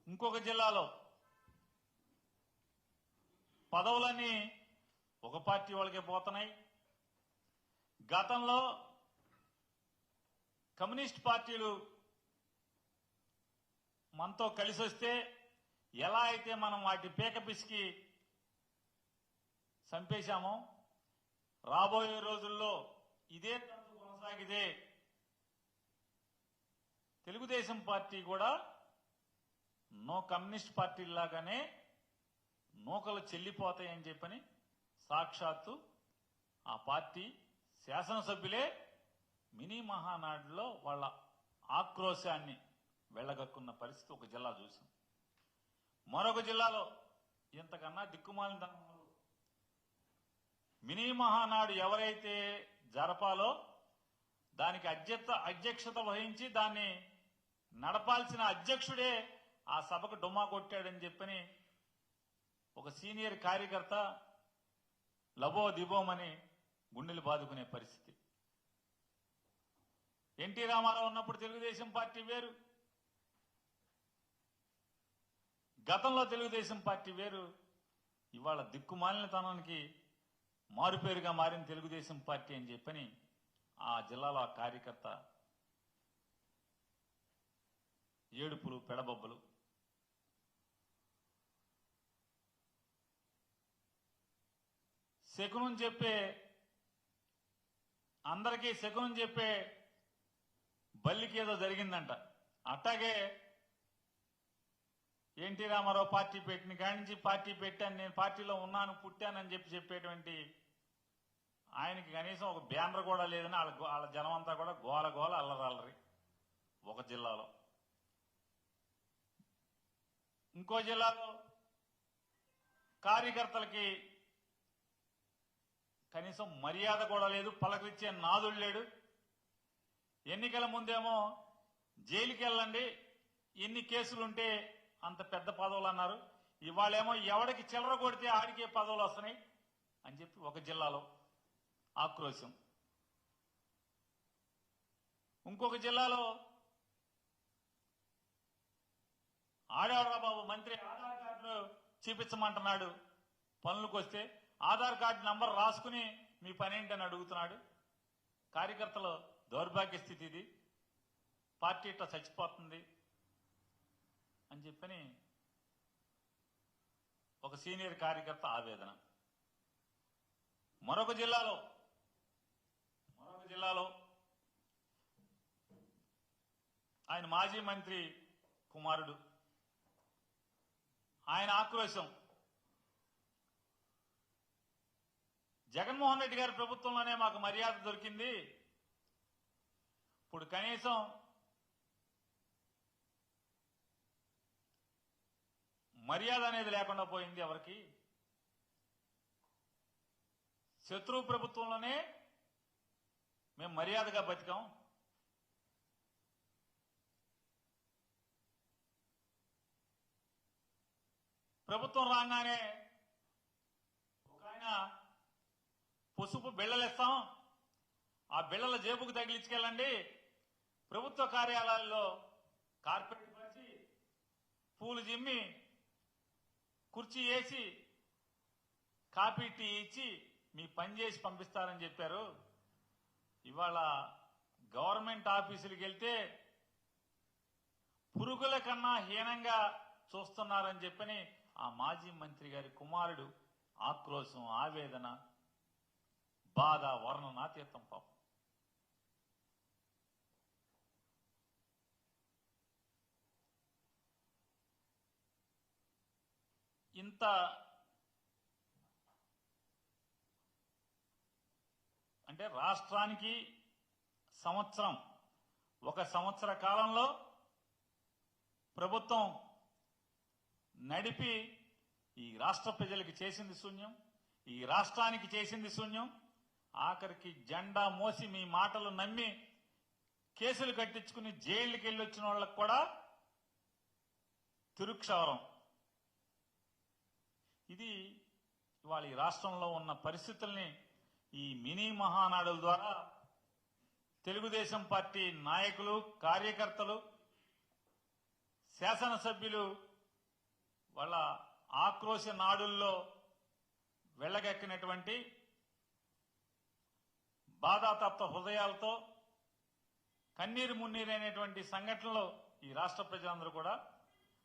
ఇంకొక జిల్లాలో పదవులన్నీ ఒక పార్టీ వాళ్ళకే పోతున్నాయి. గతంలో కమ్యూనిస్ట్ పార్టీలు మనతో కలిసి వస్తే ఎలా అయితే మనం వాటి పీక పిసికి చంపేశామో, రాబోయే రోజుల్లో ఇదే తంతు కొనసాగితే తెలుగుదేశం పార్టీ కూడా నో కమ్యూనిస్ట్ పార్టీలాగానే నూకలు చెల్లిపోతాయని చెప్పని సాక్షాత్తు ఆ పార్టీ శాసనసభ్యులే మినీ మహానాడులో వాళ్ళ ఆక్రోశాన్ని వెళ్లగక్కున్న పరిస్థితి ఒక జిల్లా చూసాం. మరొక జిల్లాలో ఇంతకన్నా దిక్కుమాలిన తనంలో మినీ మహానాడు ఎవరైతే జరపాలో దానికి అధ్యక్షత వహించి దాన్ని నడపాల్సిన అధ్యక్షుడే ఆ సభకు డుమ్మా కొట్టాడని చెప్పని ఒక సీనియర్ కార్యకర్త లబో దిబోమని గుండెలు బాదుకునే పరిస్థితి. ఎన్టీ రామారావు ఉన్నప్పుడు తెలుగుదేశం పార్టీ వేరు, గతంలో తెలుగుదేశం పార్టీ వేరు. ఇవాళ దిక్కుమాలినతనానికి మారుపేరుగా మారిన తెలుగుదేశం పార్టీ అని చెప్పని ఆ జిల్లాలో ఆ కార్యకర్త ఏడుపులు పెడబొబ్బలు. శకునం చెప్పే అందరికీ శకునం చెప్పే బల్లికి ఏదో జరిగిందంట. అట్టాగే ఎన్టీ రామారావు పార్టీ పెట్టిన కాడి నుంచి పార్టీ పెట్టాను, నేను పార్టీలో ఉన్నాను, పుట్టానని చెప్పేటువంటి ఆయనకి కనీసం ఒక బ్యానర్ కూడా లేదని వాళ్ళ జనం అంతా కూడా గోల గోల అల్లరల్లరి ఒక జిల్లాలో. ఇంకో జిల్లాలో కార్యకర్తలకి కనీసం మర్యాద కూడా లేదు, పలకరించే నాదుడు లేడు. ఎన్నికల ముందేమో జైలుకి వెళ్ళండి, ఎన్ని కేసులుంటే అంత పెద్ద పదవులు అన్నారు. ఇవాళేమో ఎవడికి చిల్లర కొడితే ఆడికే పదవులు వస్తున్నాయి అని చెప్పి ఒక జిల్లాలో ఆక్రోశం. ఇంకొక జిల్లాలో ఆడేవరా బాబు మంత్రి ఆధార్ కార్డు చూపించమంటున్నాడు, పనులకు వస్తే ఆధార్ కార్డు నంబర్ రాసుకుని మీ పనేంటని అడుగుతున్నాడు. కార్యకర్తల దౌర్భాగ్య స్థితి ఇది, పార్టీ ఇట్లా చచ్చిపోతుంది అని చెప్పని ఒక సీనియర్ కార్యకర్త ఆవేదన. మరొక జిల్లాలో ఆయన మాజీ మంత్రి కుమారుడు, ఆయన ఆక్రోశం. జగన్మోహన్ రెడ్డి గారి ప్రభుత్వంలోనే మాకు మర్యాద దొరికింది, ఇప్పుడు కనీసం మర్యాద అనేది లేకుండా పోయింది ఎవరికి. శత్రువు ప్రభుత్వంలోనే మేము మర్యాదగా బతికాం, ప్రభుత్వం రాగానే ఒక ఆయన పసుపు బిళ్ళలిస్తాం, ఆ బిళ్ళల జేబుకు తగిలించుకెళ్ళండి, ప్రభుత్వ కార్యాలయాల్లో కార్పెట్ పరిచి పూలు జిమ్మి కుర్చీ వేసి కాఫీ టీ ఇచ్చి మీ పని చేసి పంపిస్తారని చెప్పారు. ఇవాళ గవర్నమెంట్ ఆఫీసులకు వెళ్తే పురుగుల కన్నా హీనంగా చూస్తున్నారని చెప్పని ఆ మాజీ మంత్రి గారి కుమారుడు ఆక్రోశం, ఆవేదన, బాధ వర్ణనాతీతం పాపం. ఇంత అంటే రాష్ట్రానికి ఒక సంవత్సర కాలంలో ప్రభుత్వం నడిపి ఈ రాష్ట్ర ప్రజలకు చేసింది శూన్యం, ఈ రాష్ట్రానికి చేసింది శూన్యం. ఆఖరికి జెండా మోసి మీ మాటలు నమ్మి కేసులు కట్టించుకుని జైలుకి వెళ్ళొచ్చిన వాళ్ళకు కూడా తిరుక్షవరం. ఇది ఇవాళ ఈ రాష్ట్రంలో ఉన్న పరిస్థితుల్ని ఈ మినీ మహానాడుల ద్వారా తెలుగుదేశం పార్టీ నాయకులు, కార్యకర్తలు, శాసనసభ్యులు వాళ్ళ ఆక్రోశ నాడుల్లో వెళ్ళగక్కినటువంటి బాధాతప్త హృదయాలతో కన్నీరు మున్నీరైనటువంటి సంఘటనలు ఈ రాష్ట్ర ప్రజలందరూ కూడా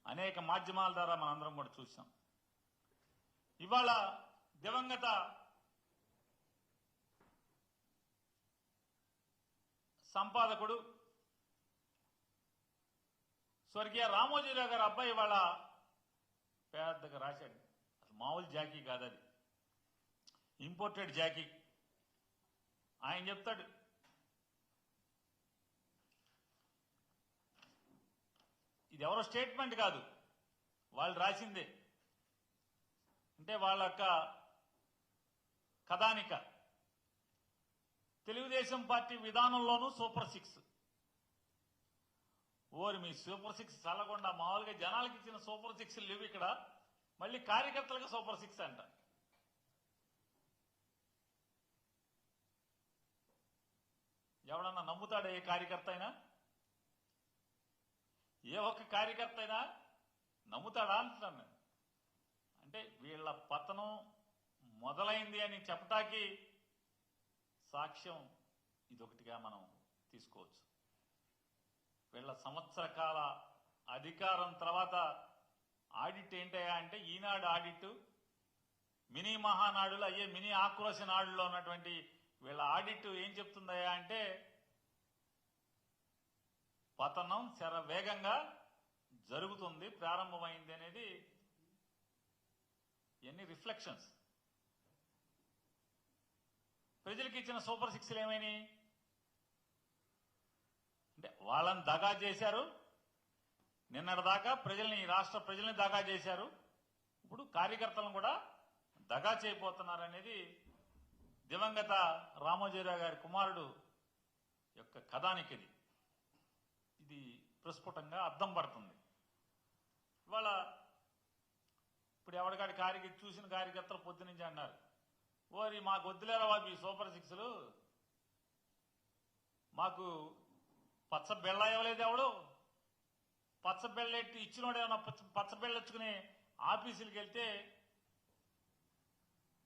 అనేక మాధ్యమాల ద్వారా మనందరం కూడా చూసాం. ఇవాళ దివంగత సంపాదకుడు స్వర్గీయ రామోజీరావు గారి అబ్బాయి వాళ్ళ పెద్దగా రాశాడు. అసలు మామూలు జాకీ కాదు, అది ఇంపోర్టెడ్ జాకీ. ఆయన చెప్తాడు, ఇది ఎవరో స్టేట్మెంట్ కాదు, వాళ్ళు రాసిందే. అంటే వాళ్ళ యొక్క కథానిక. తెలుగుదేశం పార్టీ విధానంలోనూ సూపర్ సిక్స్. ఓరి మీ సూపర్ సిక్స్ చల్లకుండా మామూలుగా జనాలకు ఇచ్చిన సూపర్ సిక్స్ లేవు, ఇక్కడ మళ్ళీ కార్యకర్తలకు సూపర్ సిక్స్ అంట. ఎవడన్నా నమ్ముతాడా? ఏ కార్యకర్త అయినా, ఏ ఒక్క కార్యకర్త అయినా నమ్ముతాడా అంటున్నాను నేను. అంటే వీళ్ళ పతనం మొదలైంది అని చెప్పటానికి సాక్ష్యం ఇదొకటిగా మనం తీసుకోవచ్చు. వీళ్ళ సంవత్సర కాల అధికారం తర్వాత ఆడిట్ ఏంటయ్యా అంటే, ఈనాడు ఆడిట్, మినీ మహానాడులు అయ్యే మినీ ఆక్రోశ నాడులో ఉన్నటువంటి వీళ్ళ ఆడిట్ ఏం చెప్తుందయ్యా అంటే, పతనం శర వేగంగా జరుగుతుంది, ప్రారంభమైంది అనేది ఎన్ని రిఫ్లెక్షన్స్. ప్రజలకు ఇచ్చిన సూపర్ సిక్స్లు ఏమైనాయి అంటే, వాళ్ళని దగా చేశారు, నిన్నటిదాకా ప్రజల్ని, రాష్ట్ర ప్రజల్ని దగా చేశారు, ఇప్పుడు కార్యకర్తలను కూడా దగా చేయబోతున్నారు అనేది దివంగత రామోజీరావు గారి కుమారుడు యొక్క కథానికది. ఇది ప్రస్ఫుటంగా అద్దం పడుతుంది. ఇవాళ ఇప్పుడు ఎవరికాడి చూసిన కార్యకర్తలు పొద్దు నుంచి అన్నారు, ఓరి మాకు వద్దులేరా బాబు ఈ సూపర్ సిక్స్లు, మాకు పచ్చ బెళ్ళ ఇవ్వలేదు ఎవడు, పచ్చ బెళ్ళెట్టి ఇచ్చినోడు ఏమన్నా పచ్చ బెళ్ళొచ్చుకుని ఆఫీసులకు వెళ్తే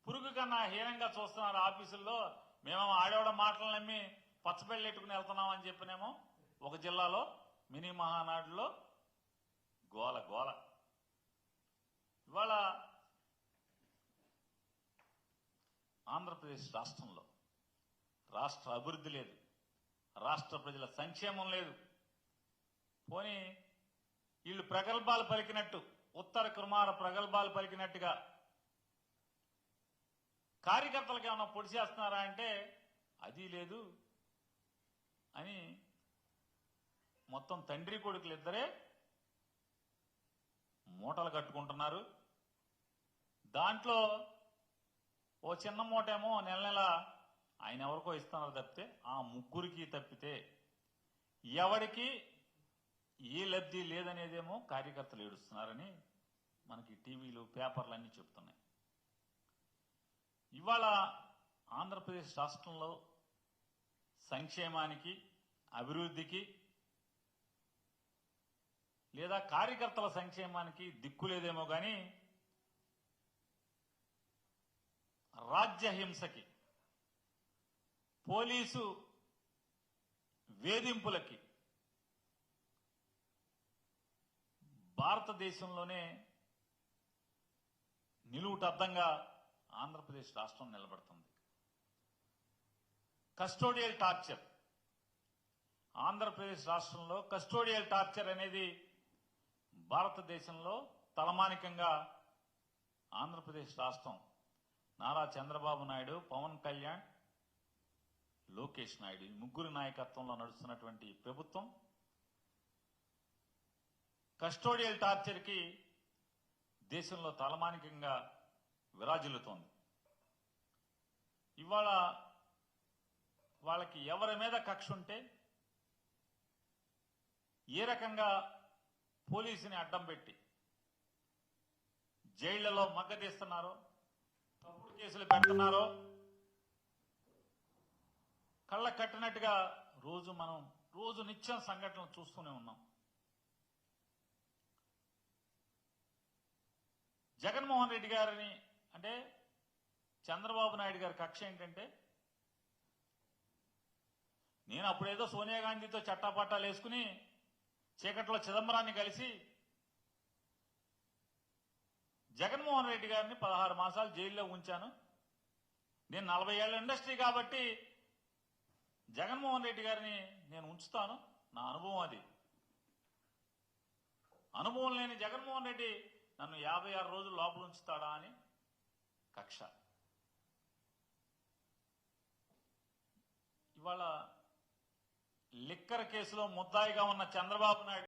పురుగు కన్నా హీనంగా చూస్తున్నారు ఆఫీసుల్లో. మేమేమో ఆడేవాడ మాటలు నమ్మి పచ్చబెళ్ళెట్టుకుని వెళ్తున్నాం అని చెప్పినేమో ఒక జిల్లాలో మినీ మహానాడులో గోల గోల. ఇవాళ ఆంధ్రప్రదేశ్ రాష్ట్రంలో రాష్ట్ర అభివృద్ధి లేదు, రాష్ట్ర ప్రజల సంక్షేమం లేదు. పోనీ వీళ్ళు ప్రగల్భాలు పలికినట్టు, ఉత్తర కుమార ప్రగల్భాలు పలికినట్టుగా కార్యకర్తలకు ఏమన్నా పొడి చేస్తున్నారా అంటే అది లేదు అని మొత్తం తండ్రి కొడుకులు ఇద్దరే మూటలు కట్టుకుంటున్నారు. దాంట్లో ఓ చిన్న మూటేమో నెల నెల ఆయన ఎవరికో ఇస్తున్నారు తప్పితే, ఆ ముగ్గురికి తప్పితే ఎవరికి ఏ లబ్ధి లేదనేదేమో కార్యకర్తలు ఏడుస్తున్నారని మనకి టీవీలు, పేపర్లు అన్నీ చెప్తున్నాయి. ఇవాళ ఆంధ్రప్రదేశ్ రాష్ట్రంలో సంక్షేమానికి, అభివృద్ధికి లేదా కార్యకర్తల సంక్షేమానికి దిక్కు లేదేమో కానీ రాజ్యహింసకి, పోలీసు వేధింపులకి భారతదేశంలోనే నిలువుటద్దంగా ఆంధ్రప్రదేశ్ రాష్ట్రం నిలబడుతుంది. కస్టోడియల్ టార్చర్, ఆంధ్రప్రదేశ్ రాష్ట్రంలో కస్టోడియల్ టార్చర్ అనేది భారతదేశంలో తలమానికంగా ఆంధ్రప్రదేశ్ రాష్ట్రం నారా చంద్రబాబు నాయుడు, పవన్ కళ్యాణ్, లోకేష్ నాయుడు ఈ ముగ్గురు నాయకత్వంలో నడుస్తున్నటువంటి ప్రభుత్వం కస్టోడియల్ టార్చర్కి దేశంలో తలమానికంగా విరాజిల్లుతోంది. ఇవాళ వాళ్ళకి ఎవరి మీద కక్ష ఉంటే, ఏ రకంగా పోలీసుని అడ్డం పెట్టి జైళ్లలో మగ్గతీస్తున్నారో, తప్పుడు కేసులు పెడుతున్నారో, కళ్ళ కట్టినట్టుగా రోజు నిత్యం సంఘటనలు చూస్తూనే ఉన్నాం. జగన్మోహన్ రెడ్డి గారిని అంటే చంద్రబాబు నాయుడు గారి కక్ష ఏంటంటే, నేను అప్పుడేదో సోనియా గాంధీతో చట్టాపట్టాలు వేసుకుని చీకట్లో చిదంబరాన్ని కలిసి జగన్మోహన్ రెడ్డి గారిని 16 మాసాలు జైల్లో ఉంచాను. నేను 40 ఏళ్ల ఇండస్ట్రీ కాబట్టి జగన్మోహన్ రెడ్డి గారిని నేను ఉంచుతాను. నా అనుభవం అది. అనుభవం లేని జగన్మోహన్ రెడ్డి నన్ను 56 రోజులు లోపల ఉంచుతాడా అని కక్ష. ఇవాళ లిక్కర్ కేసులో ముద్దాయిగా ఉన్న చంద్రబాబు నాయుడు